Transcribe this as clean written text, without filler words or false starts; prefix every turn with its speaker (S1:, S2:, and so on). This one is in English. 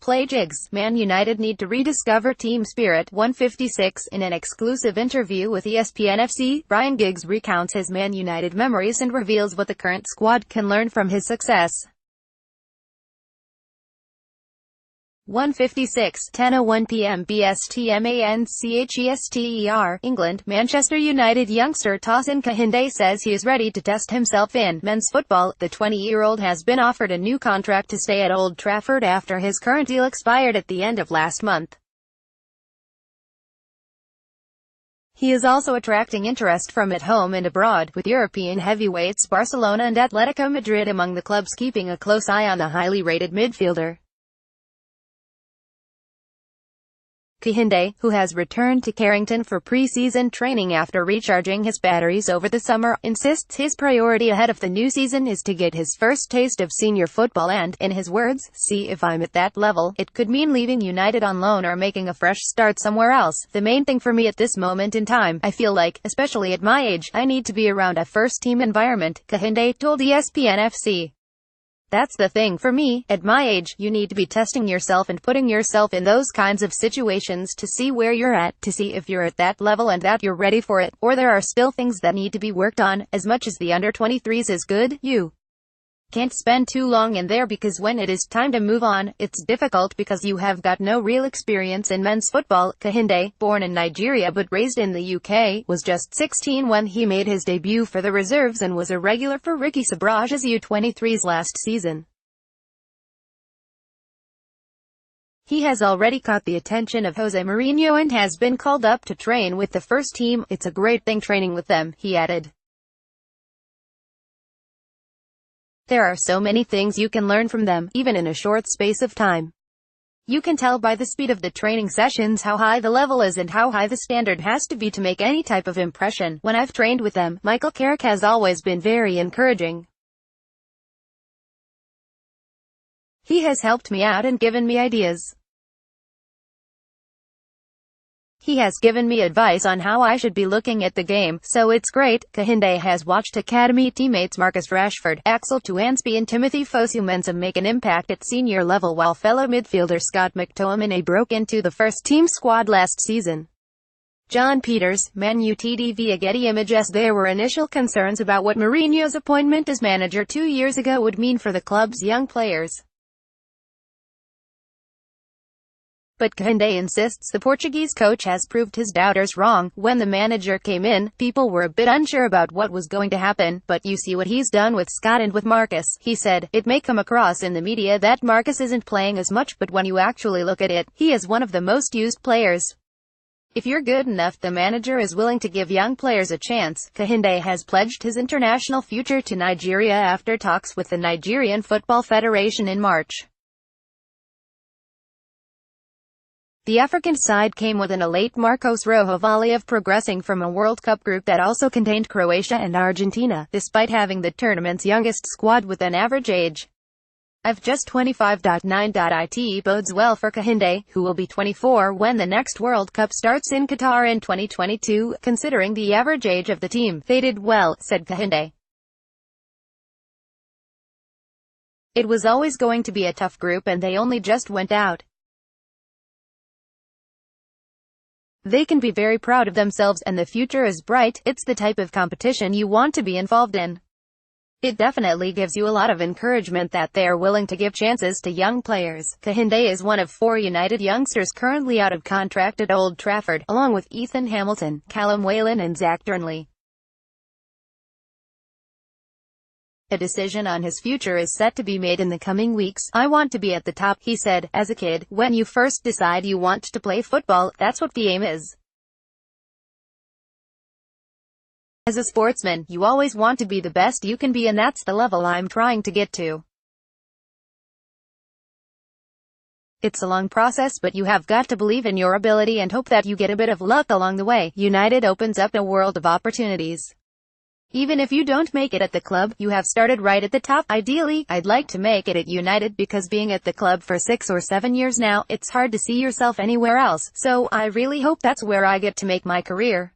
S1: play jigs. Man United need to rediscover team spirit. 156. In an exclusive interview with ESPN FC, Ryan Giggs recounts his Man United memories and reveals what the current squad can learn from his success. 156, 10:01 p.m. BST Manchester, England. Manchester United youngster Tosin Kehinde says he is ready to test himself in men's football. The 20-year-old has been offered a new contract to stay at Old Trafford after his current deal expired at the end of last month. He is also attracting interest from at home and abroad, with European heavyweights Barcelona and Atletico Madrid among the clubs keeping a close eye on the highly rated midfielder. Kehinde, who has returned to Carrington for pre-season training after recharging his batteries over the summer, insists his priority ahead of the new season is to get his first taste of senior football and, in his words, see if I'm at that level. It could mean leaving United on loan or making a fresh start somewhere else. The main thing for me at this moment in time, I feel like, especially at my age, I need to be around a first-team environment, Kehinde told ESPN FC. That's the thing for me. At my age, you need to be testing yourself and putting yourself in those kinds of situations to see where you're at, to see if you're at that level and that you're ready for it, or there are still things that need to be worked on. As much as the under-23s is good, you can't spend too long in there because when it is time to move on, it's difficult because you have got no real experience in men's football. Kehinde, born in Nigeria but raised in the UK, was just 16 when he made his debut for the reserves and was a regular for Ricky Sabrage's U23s last season. He has already caught the attention of Jose Mourinho and has been called up to train with the first team. It's a great thing training with them, he added. There are so many things you can learn from them, even in a short space of time. You can tell by the speed of the training sessions how high the level is and how high the standard has to be to make any type of impression. When I've trained with them, Michael Carrick has always been very encouraging. He has helped me out and given me ideas. He has given me advice on how I should be looking at the game, so it's great. Kehinde has watched academy teammates Marcus Rashford, Axel Tuanzebe and Timothy Fosu-Mensah make an impact at senior level while fellow midfielder Scott McTominay broke into the first-team squad last season. John Peters, Man Utd via Getty Images. There were initial concerns about what Mourinho's appointment as manager 2 years ago would mean for the club's young players. But Kehinde insists the Portuguese coach has proved his doubters wrong. When the manager came in, people were a bit unsure about what was going to happen, but you see what he's done with Scott and with Marcus, he said. It may come across in the media that Marcus isn't playing as much, but when you actually look at it, he is one of the most used players. If you're good enough, the manager is willing to give young players a chance. Kehinde has pledged his international future to Nigeria after talks with the Nigerian Football Federation in March. The African side came within a late Marcos Rojo volley of progressing from a World Cup group that also contained Croatia and Argentina, despite having the tournament's youngest squad with an average age of just 25.9. It bodes well for Kehinde, who will be 24 when the next World Cup starts in Qatar in 2022, considering the average age of the team. They did well, said Kehinde. It was always going to be a tough group and they only just went out. They can be very proud of themselves and the future is bright. It's the type of competition you want to be involved in. It definitely gives you a lot of encouragement that they are willing to give chances to young players. Kehinde is one of 4 United youngsters currently out of contract at Old Trafford, along with Ethan Hamilton, Callum Whelan and Zach Durnley. A decision on his future is set to be made in the coming weeks. I want to be at the top, he said. As a kid, when you first decide you want to play football, that's what the aim is. As a sportsman, you always want to be the best you can be and that's the level I'm trying to get to. It's a long process but you have got to believe in your ability and hope that you get a bit of luck along the way. United opens up a world of opportunities. Even if you don't make it at the club, you have started right at the top. Ideally, I'd like to make it at United because being at the club for 6 or 7 years now, it's hard to see yourself anywhere else, so I really hope that's where I get to make my career.